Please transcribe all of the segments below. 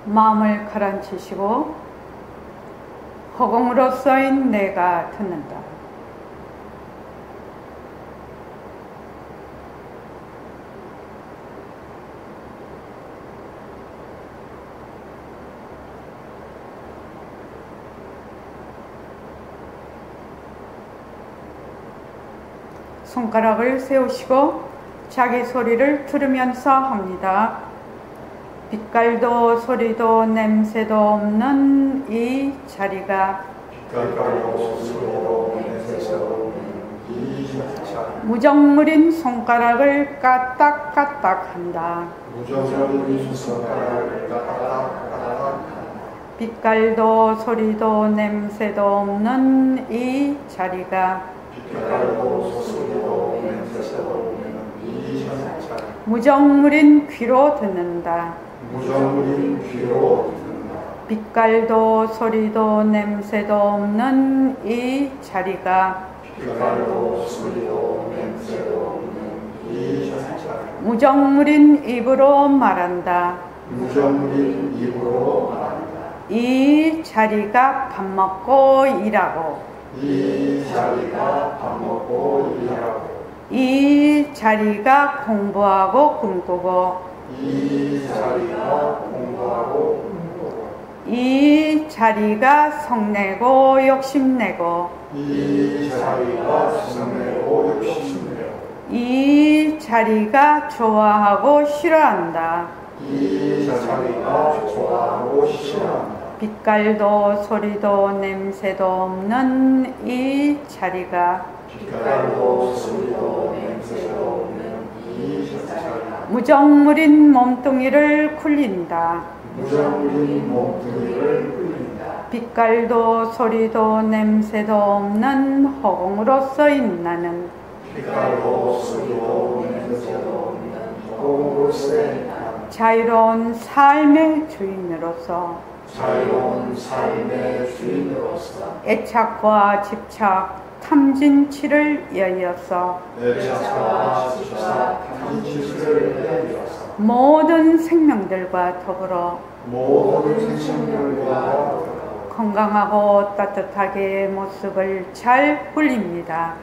마음을 가라앉히시고 허공으로 써인 내가 듣는다. 손가락을 세우시고 자기 소리를 들으면서 합니다. 빛깔도 소리도 냄새도 없는 이 자리가 무정물인 손가락을 까딱까딱한다. 빛깔도 소리도 냄새도 없는 이 자리가 무정물인 귀로 듣는다. 빛깔도 소리도 냄새도 없는 이 자리가 무정물인 입으로 말한다. 이 자리가 밥 먹고 일하고 이 자리가 공부하고 꿈꾸고 이 자리가 성내고 욕심내고 이 자리가 좋아하고 싫어한다. 빛깔도 소리도 냄새도 없는 이 자리가 무정물인 몸뚱이를 굴린다. 빛깔도 소리도 냄새도 없는 허공으로 써인 나는 자유로운 삶의 주인으로서 애착과 집착, 탐진치를 여의어서 모든 생명들과 더불어 건강하고 따뜻하게 모습을 잘 굴립니다.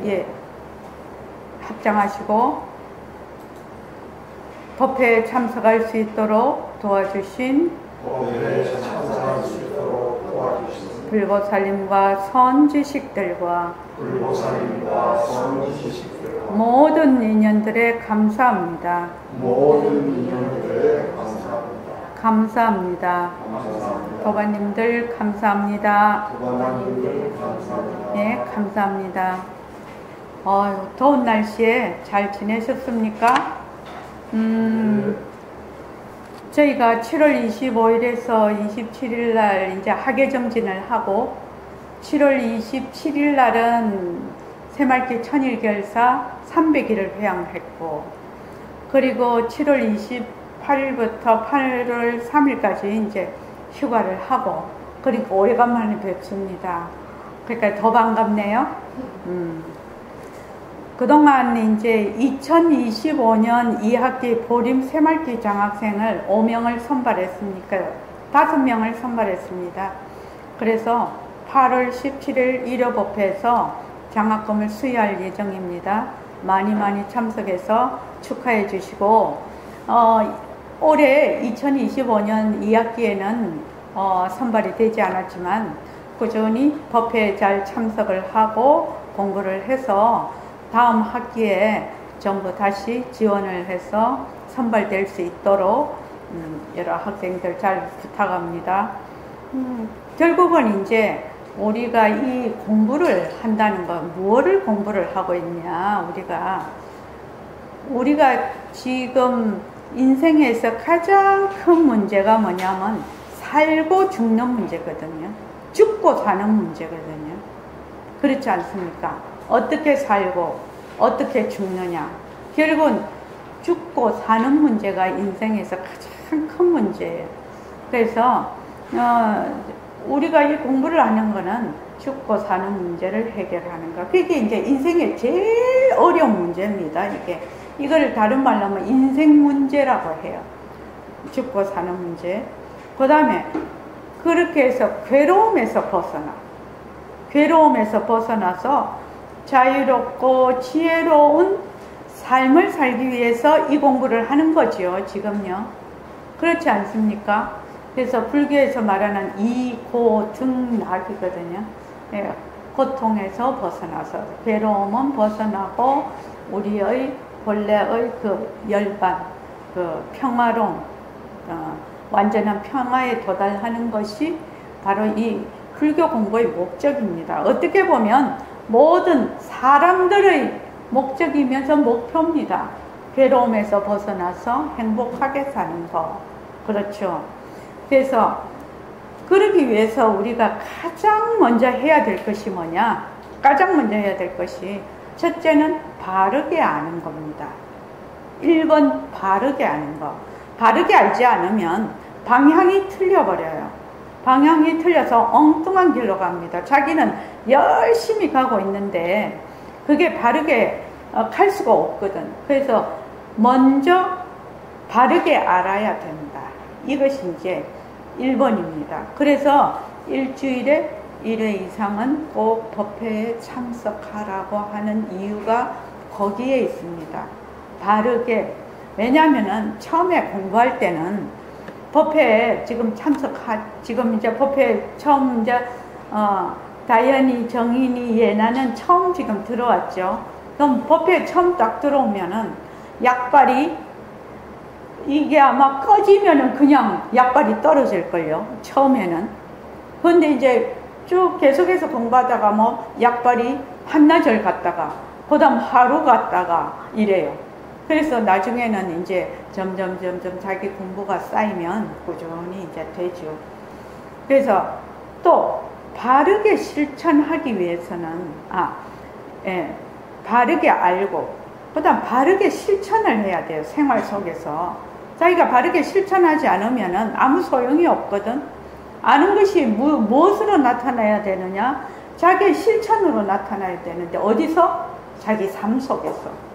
예, 합장하시고 법회에 참석할 수 있도록 도와주신 불보살님과 선지식들과 모든 인연들에 감사합니다. 감사합니다. 도반님들 감사합니다. 예, 감사합니다. 더운 날씨에 잘 지내셨습니까? 저희가 7월 25일에서 27일 날 이제 학예정진을 하고 7월 27일 날은 새말기 천일결사 300일을 회양했고 그리고 7월 28일부터 8월 3일까지 이제 휴가를 하고 그리고 오래간만에 뵙습니다. 그러니까 더 반갑네요. 그동안 이제 2025년 2학기 보림 새말기 장학생을 5명을 선발했으니까 5명을 선발했습니다. 그래서 8월 17일 1호 법회에서 장학금을 수여할 예정입니다. 많이 참석해서 축하해 주시고 올해 2025년 2학기에는 선발이 되지 않았지만 꾸준히 법회에 잘 참석을 하고 공부를 해서 다음 학기에 전부 다시 지원을 해서 선발될 수 있도록 여러 학생들 잘 부탁합니다. 결국은 이제 우리가 이 공부를 한다는 건 무엇을 공부를 하고 있냐, 우리가 지금 인생에서 가장 큰 문제가 뭐냐면 살고 죽는 문제거든요. 죽고 사는 문제거든요. 그렇지 않습니까? 어떻게 살고 어떻게 죽느냐. 결국은 죽고 사는 문제가 인생에서 가장 큰 문제예요. 그래서 우리가 이 공부를 하는 거는 죽고 사는 문제를 해결하는 거. 그게 이제 인생의 제일 어려운 문제입니다. 이게 이거를 다른 말로 하면 인생 문제라고 해요. 죽고 사는 문제. 그 다음에 그렇게 해서 괴로움에서 벗어나서 자유롭고 지혜로운 삶을 살기 위해서 이 공부를 하는 거죠, 지금요. 그렇지 않습니까? 그래서 불교에서 말하는 이고등락이거든요. 예, 고통에서 벗어나서, 괴로움은 벗어나고 우리의 본래의 그 열반, 그 평화로운, 완전한 평화에 도달하는 것이 바로 이 불교 공부의 목적입니다. 어떻게 보면 모든 사람들의 목적이면서 목표입니다. 괴로움에서 벗어나서 행복하게 사는 거. 그렇죠. 그래서 그러기 위해서 우리가 가장 먼저 해야 될 것이 뭐냐? 가장 먼저 해야 될 것이 첫째는 바르게 아는 겁니다. 1번 바르게 아는 거. 바르게 알지 않으면 방향이 틀려버려요. 방향이 틀려서 엉뚱한 길로 갑니다. 자기는 열심히 가고 있는데 그게 바르게 갈 수가 없거든. 그래서 먼저 바르게 알아야 된다. 이것이 이제 1번입니다. 그래서 일주일에 1회 이상은 꼭 법회에 참석하라고 하는 이유가 거기에 있습니다. 바르게. 왜냐면은 처음에 공부할 때는 법회에 지금 지금 이제 법회에 처음 이제, 다현이, 정인이, 예나는 처음 지금 들어왔죠. 그럼 법회에 처음 딱 들어오면은 약발이 이게 아마 꺼지면은 그냥 약발이 떨어질걸요. 처음에는. 근데 이제 쭉 계속해서 공부하다가 뭐 약발이 한나절 갔다가 그 다음 하루 갔다가 이래요. 그래서 나중에는 이제 점점 자기 공부가 쌓이면 꾸준히 이제 되죠. 그래서 또 바르게 실천하기 위해서는 바르게 알고 그 다음 바르게 실천을 해야 돼요. 생활 속에서. 자기가 바르게 실천하지 않으면 아무 소용이 없거든. 아는 것이 무엇으로 나타나야 되느냐? 자기의 실천으로 나타나야 되는데 어디서? 자기 삶 속에서.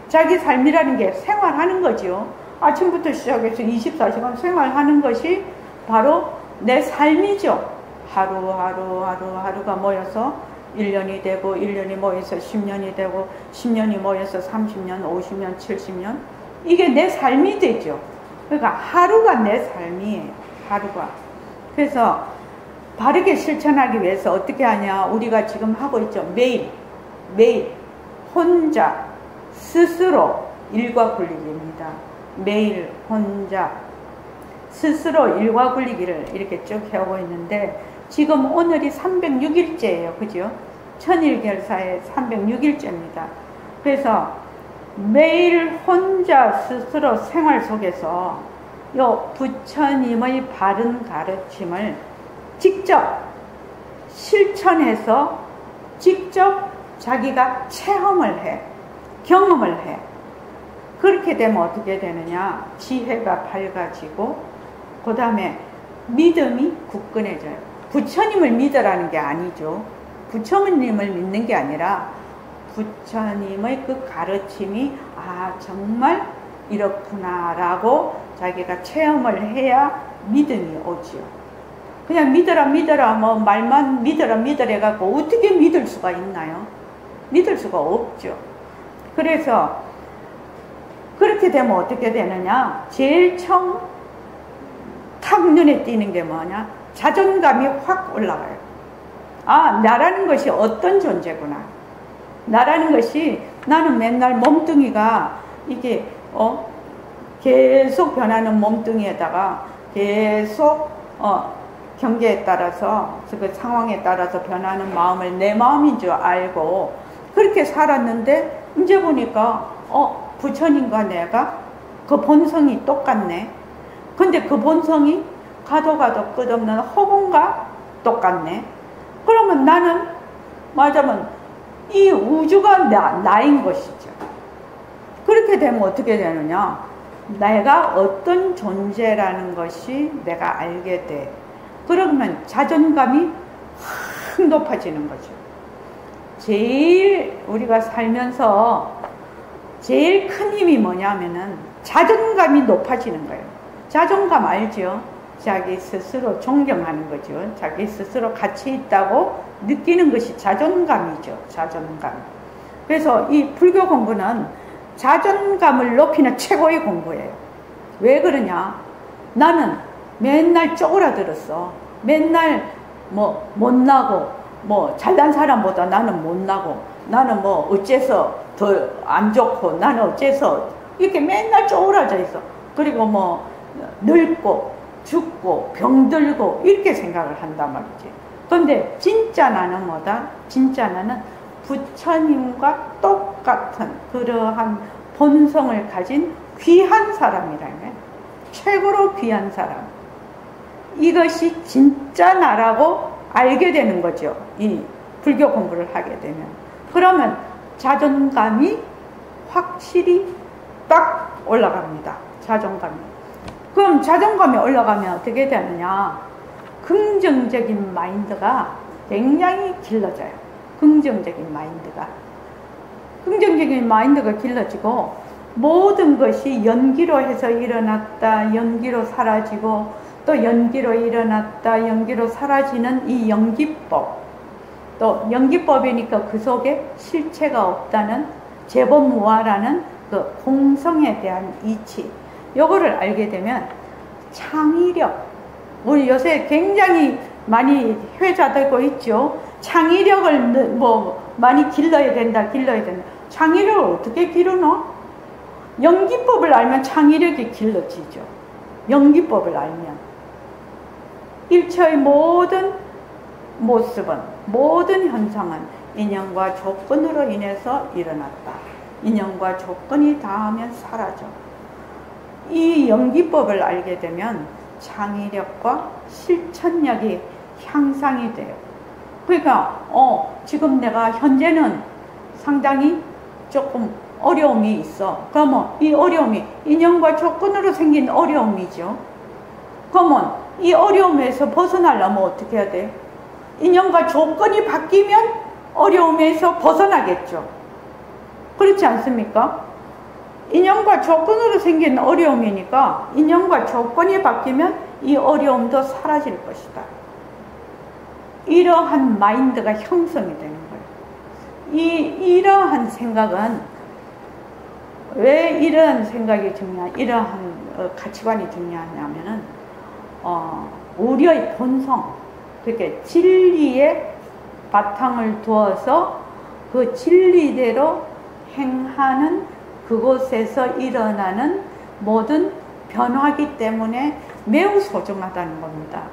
자기 삶이라는 게 생활하는 거죠. 아침부터 시작해서 24시간 생활하는 것이 바로 내 삶이죠. 하루가 모여서 1년이 되고 1년이 모여서 10년이 되고 10년이 모여서 30년, 50년, 70년 이게 내 삶이 되죠. 그러니까 하루가 내 삶이에요. 하루가. 그래서 바르게 실천하기 위해서 어떻게 하냐? 우리가 지금 하고 있죠. 매일 혼자 스스로 일과 굴리기입니다. 매일 혼자 스스로 일과 굴리기를 이렇게 쭉 해오고 있는데 지금 오늘이 306일째예요. 그죠? 천일결사의 306일째입니다. 그래서 매일 혼자 스스로 생활 속에서 요 부처님의 바른 가르침을 직접 실천해서 직접 자기가 체험을 해. 경험을 해. 그렇게 되면 어떻게 되느냐? 지혜가 밝아지고 그 다음에 믿음이 굳건해져요. 부처님을 믿으라는 게 아니죠. 부처님을 믿는 게 아니라 부처님의 그 가르침이 정말 이렇구나 라고 자기가 체험을 해야 믿음이 오죠. 그냥 믿어라 뭐 말만 믿어라 해갖고 어떻게 믿을 수가 있나요? 믿을 수가 없죠. 그래서 그렇게 되면 어떻게 되느냐? 제일 처음 탁 눈에 띄는 게 뭐냐? 자존감이 확 올라가요. 나라는 것이 어떤 존재구나. 나라는 것이 나는 맨날 몸뚱이가 이게 계속 변하는 몸뚱이에다가 계속 경계에 따라서 그 상황에 따라서 변하는 마음을 내 마음인 줄 알고 그렇게 살았는데 이제 보니까 부처님과 내가 그 본성이 똑같네. 근데 그 본성이 가도 끝없는 허공과 똑같네. 그러면 나는 말하자면 이 우주가 나인 것이죠. 그렇게 되면 어떻게 되느냐? 내가 어떤 존재라는 것이 내가 알게 돼. 그러면 자존감이 확 높아지는 거죠. 제일 우리가 살면서 제일 큰 힘이 뭐냐면은 자존감이 높아지는 거예요. 자존감 알죠? 자기 스스로 존경하는 거죠. 자기 스스로 가치 있다고 느끼는 것이 자존감이죠. 자존감. 그래서 이 불교 공부는 자존감을 높이는 최고의 공부예요. 왜 그러냐? 나는 맨날 쪼그라들었어. 맨날 뭐 못나고 뭐 잘난 사람보다 나는 못나고 나는 뭐 어째서 더 안 좋고 나는 어째서 이렇게 맨날 쪼그라져 있어. 그리고 뭐 늙고 죽고 병들고 이렇게 생각을 한단 말이지. 그런데 진짜 나는 뭐다? 진짜 나는 부처님과 똑같은 그러한 본성을 가진 귀한 사람이라는 거예요. 최고로 귀한 사람. 이것이 진짜 나라고 알게 되는 거죠. 이 불교 공부를 하게 되면. 그러면 자존감이 확실히 딱 올라갑니다. 자존감이. 그럼 자존감이 올라가면 어떻게 되느냐? 긍정적인 마인드가 굉장히 길러져요. 긍정적인 마인드가. 긍정적인 마인드가 길러지고 모든 것이 연기로 해서 일어났다, 연기로 사라지고 또 연기로 일어났다, 연기로 사라지는 이 연기법. 또 연기법이니까 그 속에 실체가 없다는 재범무화라는 그 공성에 대한 이치. 요거를 알게 되면 창의력. 우리 요새 굉장히 많이 회자되고 있죠. 창의력을 뭐 많이 길러야 된다, 길러야 된다. 창의력을 어떻게 기르노? 연기법을 알면 창의력이 길러지죠. 연기법을 알면. 일체의 모든 모습은, 모든 현상은 인연과 조건으로 인해서 일어났다. 인연과 조건이 닿으면 사라져. 이 연기법을 알게 되면 창의력과 실천력이 향상이 돼요. 그러니까 지금 내가 현재는 상당히 조금 어려움이 있어. 그러면 이 어려움이 인연과 조건으로 생긴 어려움이죠. 그러면 이 어려움에서 벗어나려면 어떻게 해야 돼? 인연과 조건이 바뀌면 어려움에서 벗어나겠죠. 그렇지 않습니까? 인연과 조건으로 생긴 어려움이니까 인연과 조건이 바뀌면 이 어려움도 사라질 것이다. 이러한 마인드가 형성이 되는 거예요. 이러한 생각은 왜 이런 생각이 이러한 가치관이 중요하냐면은 우리의 본성, 그렇게 진리에 바탕을 두어서 그 진리대로 행하는 그곳에서 일어나는 모든 변화기 때문에 매우 소중하다는 겁니다.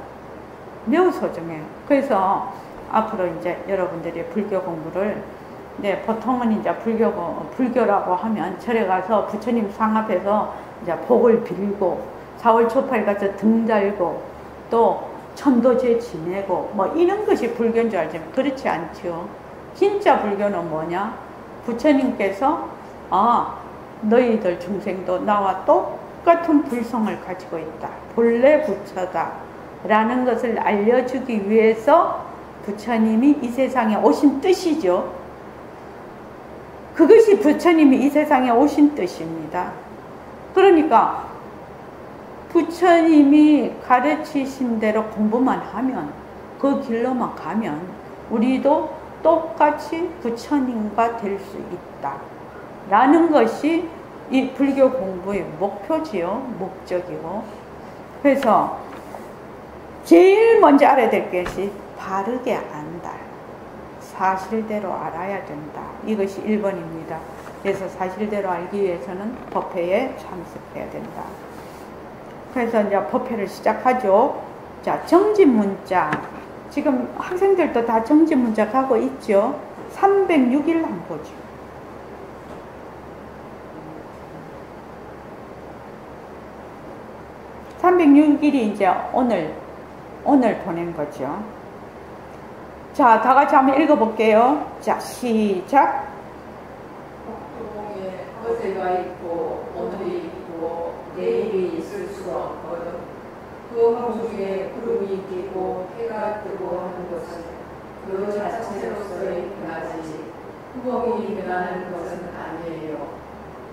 매우 소중해요. 그래서 앞으로 이제 여러분들이 불교 공부를 보통은 이제 불교라고 하면 절에 가서 부처님 상 앞에서 이제 복을 빌고 4월 초팔 가서 등 달고 또 천도제 지내고 뭐 이런 것이 불교인 줄 알지만 그렇지 않죠. 진짜 불교는 뭐냐? 부처님께서 너희들 중생도 나와 똑같은 불성을 가지고 있다. 본래 부처다. 라는 것을 알려주기 위해서 부처님이 이 세상에 오신 뜻이죠. 그것이 부처님이 이 세상에 오신 뜻입니다. 그러니까 부처님이 가르치신 대로 공부만 하면, 그 길로만 가면 우리도 똑같이 부처님과 될 수 있다 라는 것이 이 불교 공부의 목표지요. 목적이고. 그래서 제일 먼저 알아야 될 것이 바르게 안다. 사실대로 알아야 된다. 이것이 1번입니다. 그래서 사실대로 알기 위해서는 법회에 참석해야 된다. 그래서 이제 법회를 시작하죠. 자, 정진문자. 지금 학생들도 다 정진문자 가고 있죠. 306일 한번 보죠. 306일이 이제 오늘 보낸 거죠. 자, 다 같이 한번 읽어볼게요. 자, 시작. 복두봉에 어제가 있고 오늘이 있고 내일이 있을 수가 없거든. 그 홍중에 구름이 끼고 해가 뜨고 하는 것은 그 자체로서의 변화지 구멍이 변하는 것은 아니에요.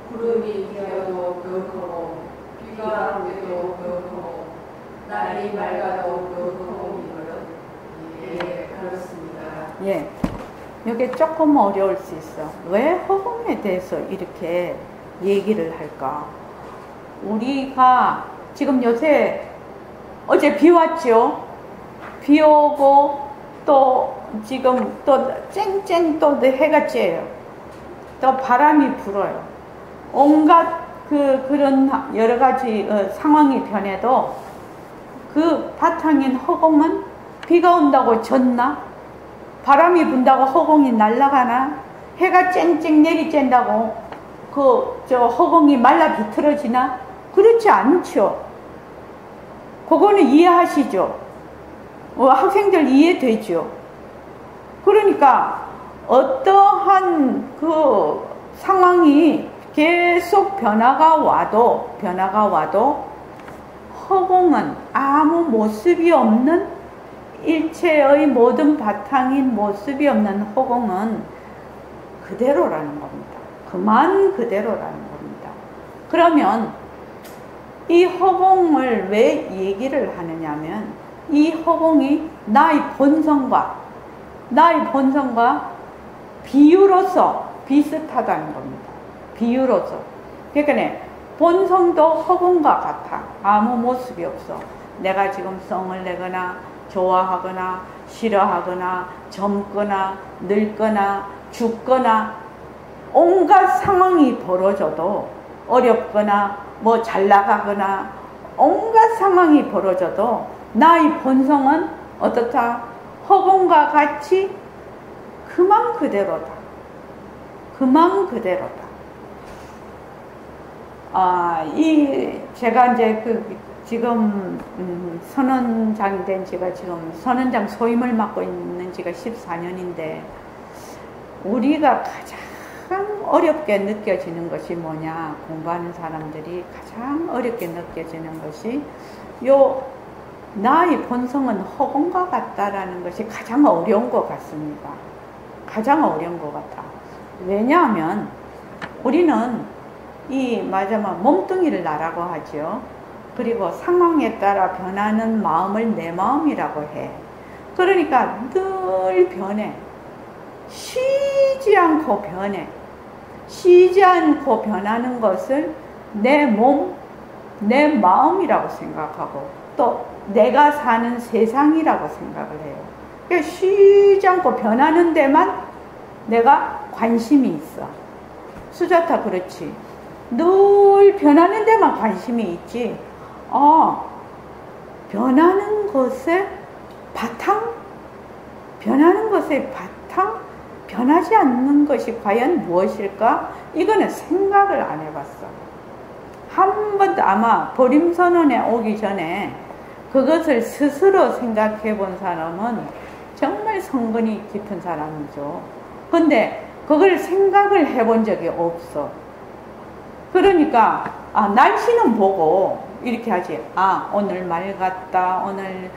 구름이 끼어도 그렇고 비가 오게도 그렇고 날이 맑아도 그렇고 예, 그렇습니다. 예, 이게 조금 어려울 수 있어. 왜 허공에 대해서 이렇게 얘기를 할까? 우리가 지금 요새 어제 비 왔죠? 비 오고 또 지금 또 쨍쨍 또 해가 쬐요. 또 바람이 불어요. 온갖 그런 여러 가지 상황이 변해도 그 바탕인 허공은 비가 온다고 젖나? 바람이 분다고 허공이 날아가나? 해가 쨍쨍 내리쬐다고 저 허공이 말라 비틀어지나? 그렇지 않죠. 그거는 이해하시죠? 학생들 이해되죠? 그러니까 어떠한 그 상황이 계속 변화가 와도 허공은 아무 모습이 없는 일체의 모든 바탕인 모습이 없는 허공은 그대로라는 겁니다. 그만 그대로라는 겁니다. 그러면 이 허공을 왜 얘기를 하느냐면 이 허공이 나의 본성과 비유로서 비슷하다는 겁니다. 비유로서. 그러니까 본성도 허공과 같아. 아무 모습이 없어. 내가 지금 성을 내거나 좋아하거나 싫어하거나 젊거나 늙거나 죽거나 온갖 상황이 벌어져도 어렵거나 뭐 잘나가거나 온갖 상황이 벌어져도 나의 본성은 어떻다? 허공과 같이 그만 그대로다. 그만 그대로다. 제가 이제 지금 선원장이 된 지가 지금 선원장 소임을 맡고 있는 지가 14년인데 우리가 가장 어렵게 느껴지는 것이 뭐냐? 공부하는 사람들이 가장 어렵게 느껴지는 것이 나의 본성은 허공과 같다라는 것이 가장 어려운 것 같습니다. 가장 어려운 것 같아. 왜냐하면 우리는 몸뚱이를 나라고 하죠. 그리고 상황에 따라 변하는 마음을 내 마음이라고 해. 그러니까 늘 변해. 쉬지 않고 변해. 쉬지 않고 변하는 것을 내 몸, 내 마음이라고 생각하고 또 내가 사는 세상이라고 생각을 해요. 그러니까 쉬지 않고 변하는 데만 내가 관심이 있어. 수자타 그렇지. 늘 변하는 데만 관심이 있지. 변하는 것의 바탕? 변하지 않는 것이 과연 무엇일까? 이거는 생각을 안 해봤어. 한 번도 아마 보림선언에 오기 전에 그것을 스스로 생각해 본 사람은 정말 성근이 깊은 사람이죠. 근데 그걸 생각을 해본 적이 없어. 그러니까 날씨는 보고 이렇게 하지. 오늘 맑았다. 오늘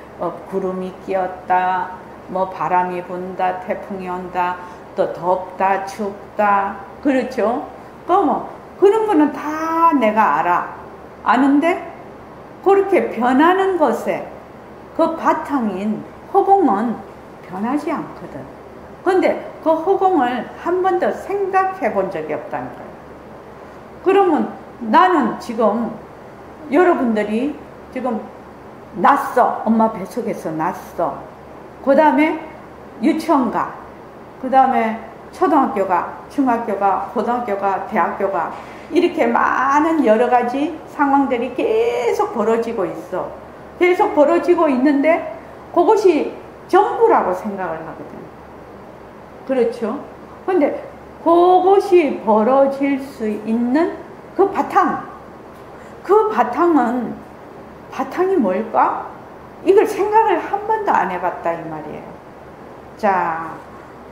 구름이 끼었다. 뭐 바람이 분다. 태풍이 온다. 또 덥다. 춥다. 그렇죠? 그런 거는 다 내가 알아. 아는데 그렇게 변하는 것에 그 바탕인 허공은 변하지 않거든. 근데 그 허공을 한 번도 생각해 본 적이 없다는 거예요. 그러면 나는 지금 여러분들이 지금 낳았어. 엄마 뱃속에서 낳았어. 그 다음에 유치원 가. 그 다음에 초등학교 가, 중학교 가, 고등학교 가, 대학교 가. 이렇게 많은 여러 가지 상황들이 계속 벌어지고 있어. 계속 벌어지고 있는데 그것이 전부라고 생각을 하거든. 그렇죠? 근데 그것이 벌어질 수 있는 그 바탕이 뭘까? 이걸 생각을 한 번도 안 해봤다 이 말이에요. 자,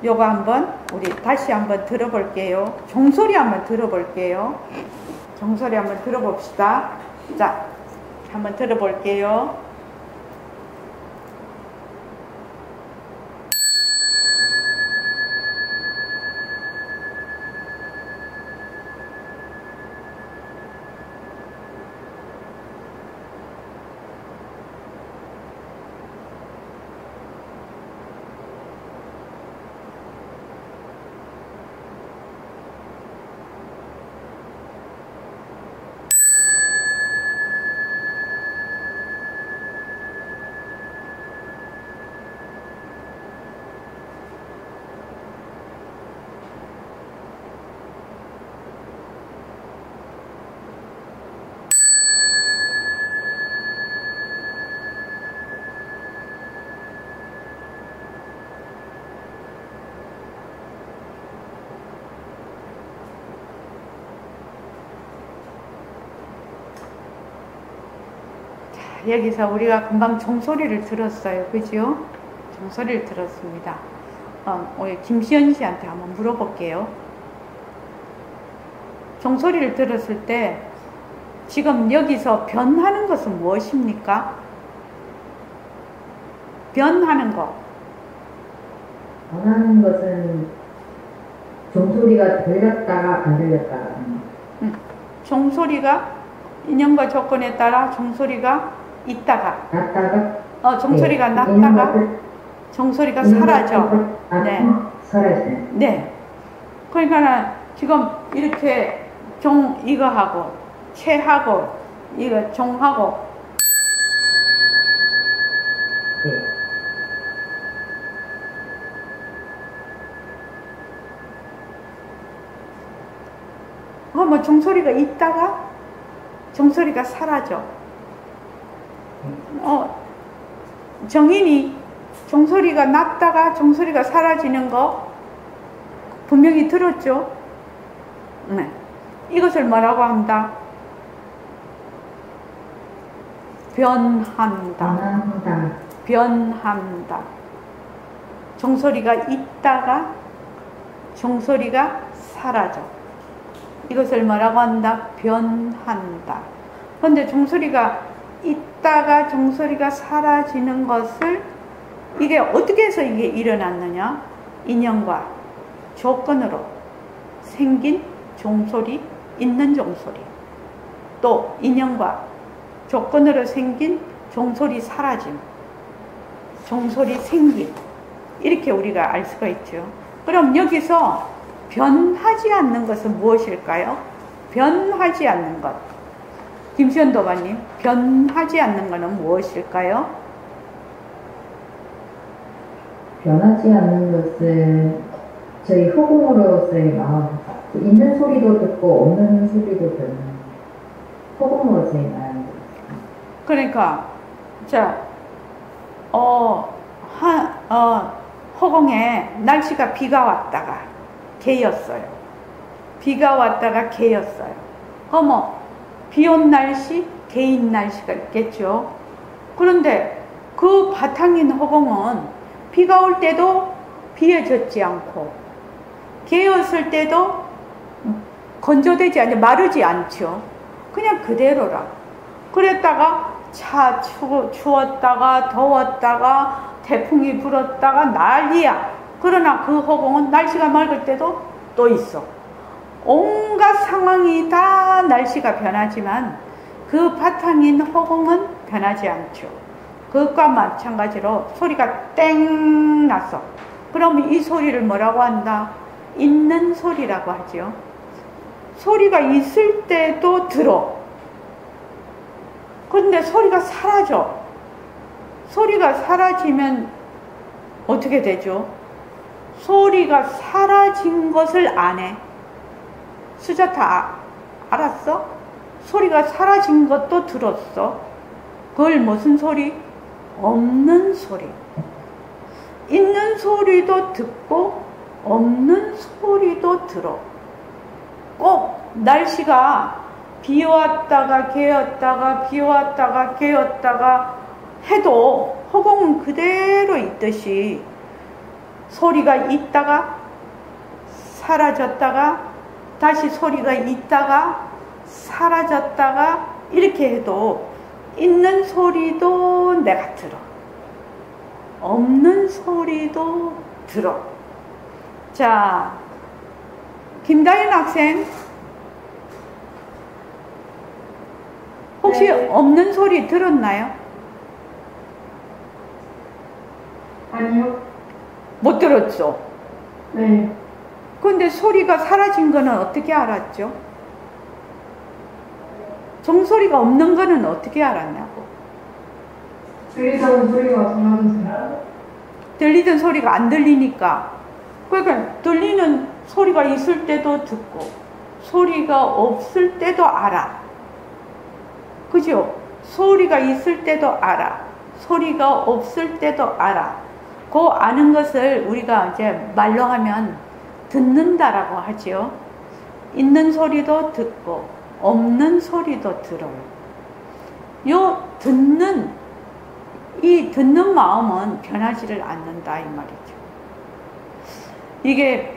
요거 한번 우리 다시 한번 들어볼게요. 종소리 한번 들어볼게요. 종소리 한번 들어봅시다. 자, 한번 들어볼게요. 여기서 우리가 금방 종소리를 들었어요. 그죠? 종소리를 들었습니다. 우리 김시연 씨한테 한번 물어볼게요. 종소리를 들었을 때 지금 여기서 변하는 것은 무엇입니까? 변하는 것. 변하는 것은 종소리가 들렸다가 안 들렸다가. 종소리가 인연과 조건에 따라 종소리가 있다가 났다가 종소리가 네. 났다가 종소리가 사라져. 네. 사라져요. 네. 그러니까 지금 이렇게 종 이거 하고 채하고 이거 종하고 네. 뭐 종소리가 있다가 종소리가 사라져. 정인이 종소리가 났다가 종소리가 사라지는 거 분명히 들었죠? 네. 이것을 뭐라고 한다? 변한다. 변한다. 종소리가 있다가 종소리가 사라져. 이것을 뭐라고 한다? 변한다. 그런데 종소리가 있다가 종소리가 사라지는 것을 이게 어떻게 해서 이게 일어났느냐? 인연과 조건으로 생긴 종소리, 있는 종소리. 또 인연과 조건으로 생긴 종소리 사라짐. 종소리 생김. 이렇게 우리가 알 수가 있죠. 그럼 여기서 변하지 않는 것은 무엇일까요? 변하지 않는 것. 김시현 도마님, 변하지 않는 것은 무엇일까요? 변하지 않는 것은 저희 허공으로서의 마음, 있는 소리도 듣고 없는 소리도 듣는 허공으로서의 마음. 그러니까 자, 허공에 날씨가 비가 왔다가 개였어요. 비가 왔다가 개였어요. 비 온 날씨, 개인 날씨가 있겠죠. 그런데 그 바탕인 허공은 비가 올 때도 비에 젖지 않고 개였을 때도 건조되지 않고 마르지 않죠. 그냥 그대로라. 그랬다가 추웠다가 더웠다가 태풍이 불었다가 난리야. 그러나 그 허공은 날씨가 맑을 때도 또 있어. 온갖 상황이 다 날씨가 변하지만 그 바탕인 허공은 변하지 않죠. 그것과 마찬가지로 소리가 땡 났어. 그럼 이 소리를 뭐라고 한다? 있는 소리라고 하죠. 소리가 있을 때도 들어. 그런데 소리가 사라져. 소리가 사라지면 어떻게 되죠? 소리가 사라진 것을 안 해. 수자타 알았어? 소리가 사라진 것도 들었어. 그걸 무슨 소리? 없는 소리. 있는 소리도 듣고 없는 소리도 들어. 꼭 날씨가 비 왔다가 개었다가 비 왔다가 개었다가 해도 허공은 그대로 있듯이 소리가 있다가 사라졌다가 다시 소리가 있다가 사라졌다가 이렇게 해도 있는 소리도 내가 들어. 없는 소리도 들어. 자, 김다인 학생 혹시 네. 없는 소리 들었나요? 아니요. 못 들었죠? 네. 근데 소리가 사라진 거는 어떻게 알았죠? 종소리가 없는 거는 어떻게 알았냐고. 들리던 소리가 전화주세요. 들리던 소리가 안 들리니까. 그러니까 들리는 소리가 있을 때도 듣고 소리가 없을 때도 알아. 그죠? 소리가 있을 때도 알아. 소리가 없을 때도 알아. 그 아는 것을 우리가 이제 말로 하면 듣는다라고 하죠. 있는 소리도 듣고 없는 소리도 들어요. 이 듣는 마음은 변하지를 않는다 이 말이죠. 이게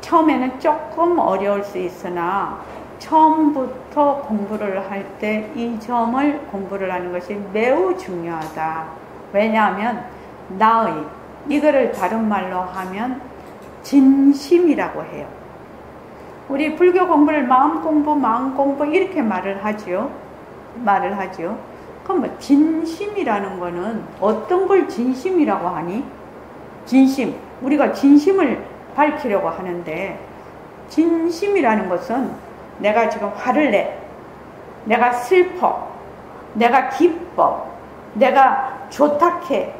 처음에는 조금 어려울 수 있으나 처음부터 공부를 할 때 이 점을 공부를 하는 것이 매우 중요하다. 왜냐하면 나의, 이거를 다른 말로 하면 진심이라고 해요. 우리 불교 공부를 마음 공부 이렇게 말을 하죠. 그럼 뭐 진심이라는 거는 어떤 걸 진심이라고 하니? 진심. 우리가 진심을 밝히려고 하는데, 진심이라는 것은 내가 지금 화를 내, 내가 슬퍼, 내가 기뻐, 내가 좋다 해,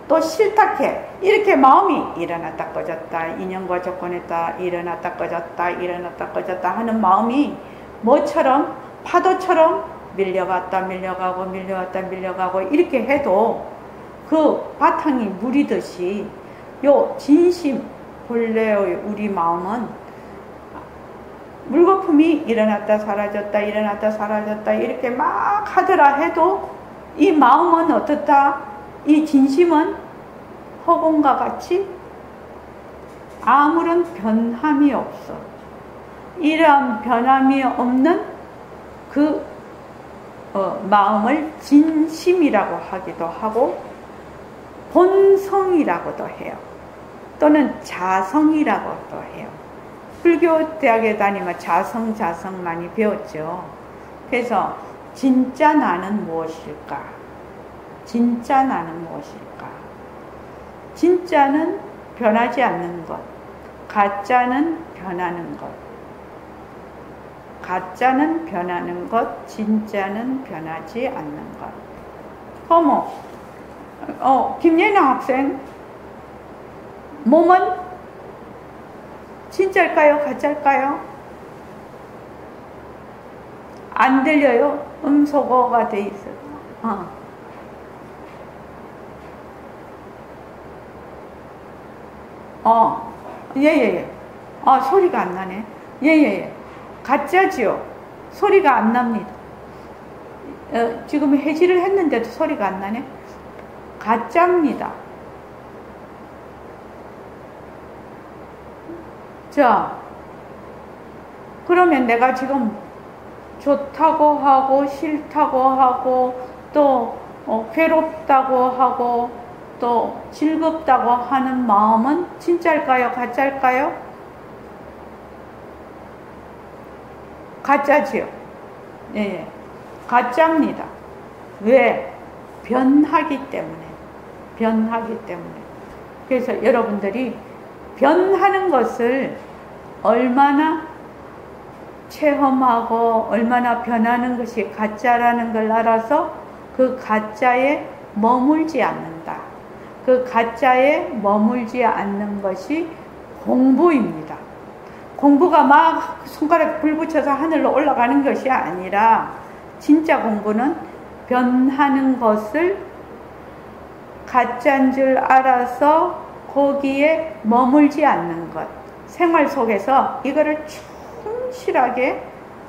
또 싫다 해, 이렇게 마음이 일어났다 꺼졌다, 인연과 조건했다, 일어났다 꺼졌다, 일어났다 꺼졌다 하는 마음이 뭐처럼? 파도처럼 밀려갔다 밀려가고 밀려갔다 밀려가고 이렇게 해도 그 바탕이 물이듯이 요 진심 본래의 우리 마음은 물거품이 일어났다 사라졌다 일어났다 사라졌다 이렇게 막 하더라 해도 이 마음은 어떻다? 이 진심은 허공과 같이 아무런 변함이 없어. 이러한 변함이 없는 그 마음을 진심이라고 하기도 하고 본성이라고도 해요. 또는 자성이라고도 해요. 불교 대학에 다니면 자성 많이 배웠죠. 그래서 진짜 나는 무엇일까? 진짜 나는 무엇일까? 진짜는 변하지 않는 것, 가짜는 변하는 것. 가짜는 변하는 것, 진짜는 변하지 않는 것. 김예나 학생, 몸은 진짜일까요? 가짜일까요? 안 들려요? 음소거가 돼 있어요. 예. 소리가 안 나네. 예. 가짜지요. 소리가 안 납니다. 지금 해지를 했는데도 소리가 안 나네. 가짜입니다. 자, 그러면 내가 지금 좋다고 하고 싫다고 하고 또 괴롭다고 하고 또 즐겁다고 하는 마음은 진짜일까요? 가짜일까요? 가짜지요. 예, 가짜입니다. 왜? 변하기 때문에. 그래서 여러분들이 변하는 것을 얼마나 체험하고 얼마나 변하는 것이 가짜라는 걸 알아서 그 가짜에 머물지 않는다. 그 가짜에 머물지 않는 것이 공부입니다. 공부가 막 손가락 불 붙여서 하늘로 올라가는 것이 아니라 진짜 공부는 변하는 것을 가짜인 줄 알아서 거기에 머물지 않는 것. 생활 속에서 이거를 충실하게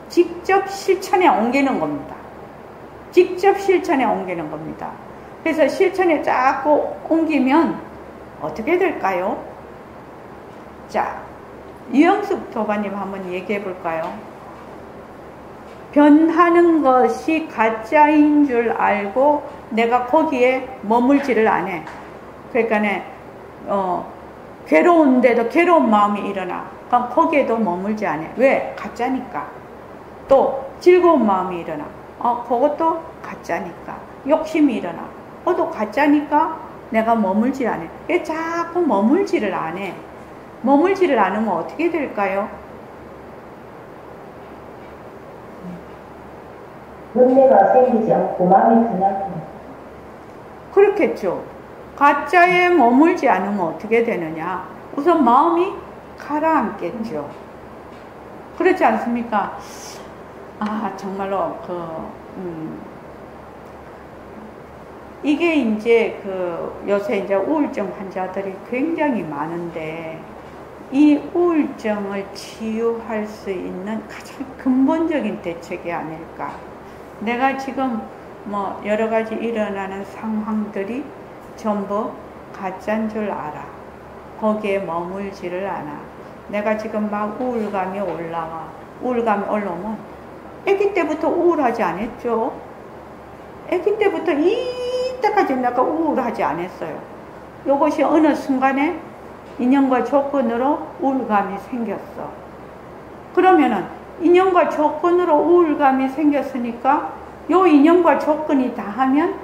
직접 실천에 옮기는 겁니다. 그래서 실천에 자꾸 옮기면 어떻게 될까요? 자, 유영숙 도반님 한번 얘기해 볼까요? 변하는 것이 가짜인 줄 알고 내가 거기에 머물지를 않아. 그러니까 괴로운데도 괴로운 마음이 일어나. 그럼 거기에도 머물지 않아. 왜? 가짜니까. 또 즐거운 마음이 일어나. 그것도 가짜니까. 욕심이 일어나. 그것도 가짜니까 내가 머물지 않아. 왜 자꾸 머물지를 안 해? 머물지를 않으면 어떻게 될까요? 문제가 생기지 않고 마음이 편하게. 그렇겠죠. 가짜에 머물지 않으면 어떻게 되느냐? 우선 마음이 가라앉겠죠. 그렇지 않습니까? 정말로 이게 이제 요새 이제 우울증 환자들이 굉장히 많은데 이 우울증을 치유할 수 있는 가장 근본적인 대책이 아닐까. 내가 지금 뭐 여러 가지 일어나는 상황들이 전부 가짜인 줄 알아. 거기에 머물지를 않아. 내가 지금 막 우울감이 올라와. 우울감이 올라오면 아기 때부터 우울하지 않았죠? 아기 때부터 이때까지 내가 우울하지 않았어요. 이것이 어느 순간에 인연과 조건으로 우울감이 생겼어. 그러면은 인연과 조건으로 우울감이 생겼으니까 요 인연과 조건이 다 하면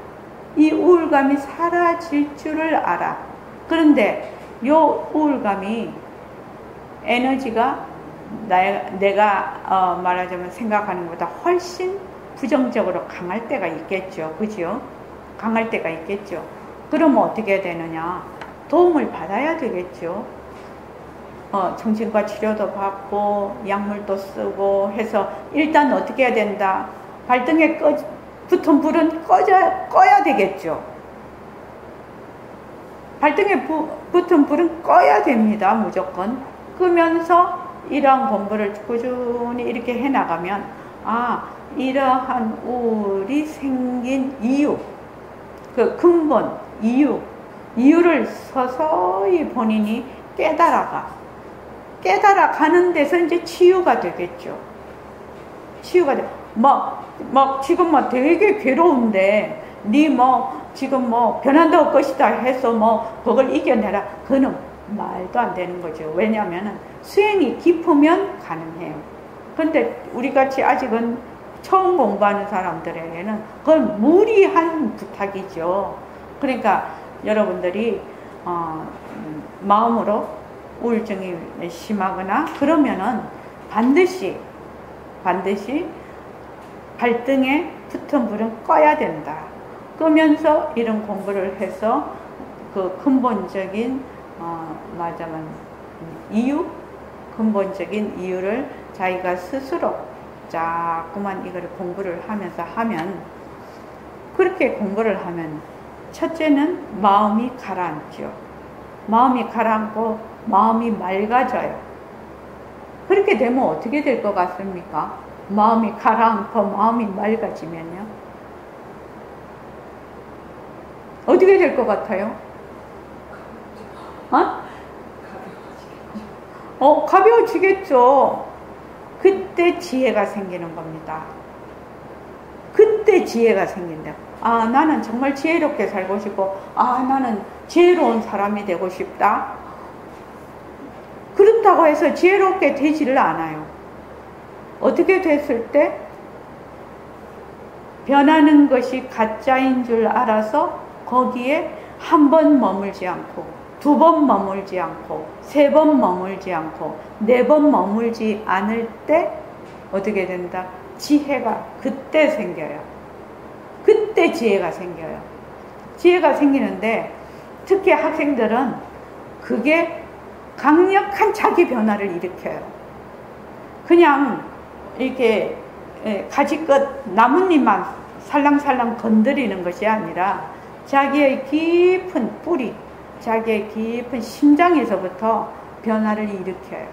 이 우울감이 사라질 줄을 알아. 그런데 요 우울감이 에너지가 내가 말하자면 생각하는 것보다 훨씬 부정적으로 강할 때가 있겠죠. 그죠? 강할 때가 있겠죠. 그러면 어떻게 되느냐? 도움을 받아야 되겠죠. 정신과 치료도 받고 약물도 쓰고 해서 일단 어떻게 해야 된다? 발등에 붙은 불은 꺼야 되겠죠. 발등에 붙은 불은 꺼야 됩니다. 무조건. 끄면서 이러한 공부를 꾸준히 이렇게 해나가면 이러한 우울이 생긴 이유, 그 근본, 이유를 서서히 본인이 깨달아가는 데서 이제 치유가 되겠죠. 치유가 돼. 지금 되게 괴로운데, 지금 변한다고 것이다 해서 그걸 이겨내라. 그거는 말도 안 되는 거죠. 왜냐하면 수행이 깊으면 가능해요. 근데 우리 같이 아직은 처음 공부하는 사람들에게는 그건 무리한 부탁이죠. 그러니까 여러분들이 마음으로 우울증이 심하거나 그러면은 반드시 발등에 붙은 불은 꺼야 된다. 끄면서 이런 공부를 해서 그 근본적인 근본적인 이유를 자기가 스스로 자꾸만 이걸 공부를 하면서 하면, 그렇게 공부를 하면 첫째는 마음이 가라앉죠. 마음이 가라앉고 마음이 맑아져요. 그렇게 되면 어떻게 될 것 같습니까? 마음이 가라앉고 마음이 맑아지면요. 어떻게 될 것 같아요? 가벼워지겠죠. 그때 지혜가 생기는 겁니다. 그때 지혜가 생긴다. 나는 정말 지혜롭게 살고 싶고, 나는 지혜로운 사람이 되고 싶다. 그렇다고 해서 지혜롭게 되지를 않아요. 어떻게 됐을 때 변하는 것이 가짜인 줄 알아서 거기에 한 번 머물지 않고, 두 번 머물지 않고, 세 번 머물지 않고, 네 번 머물지 않을 때 어떻게 된다? 지혜가 그때 생겨요. 그때 지혜가 생겨요. 지혜가 생기는데 특히 학생들은 그게 강력한 자기 변화를 일으켜요. 그냥 이렇게 가지껏 나뭇잎만 살랑살랑 건드리는 것이 아니라 자기의 깊은 뿌리, 자기의 깊은 심장에서부터 변화를 일으켜요.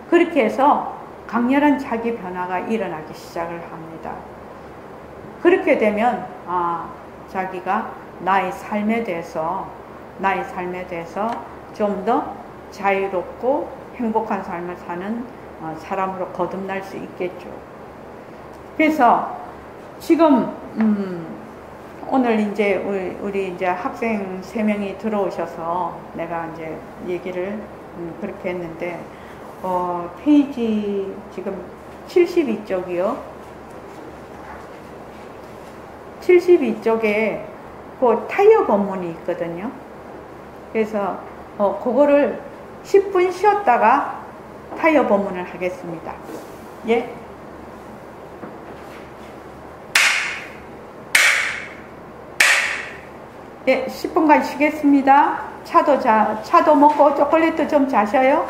그렇게 해서 강렬한 자기 변화가 일어나기 시작을 합니다. 그렇게 되면 자기가 나의 삶에 대해서 좀 더 자유롭고 행복한 삶을 사는 사람으로 거듭날 수 있겠죠. 그래서 지금 오늘 이제 우리 이제 학생 3명이 들어오셔서 내가 이제 얘기를 그렇게 했는데, 페이지 지금 72쪽이요. 72쪽에 그 타이어 본문이 있거든요. 그래서 그거를 10분 쉬었다가 타이어 본문을 하겠습니다. 예. 예, 10분간 쉬겠습니다. 차도 먹고 초콜릿도 좀 자셔요.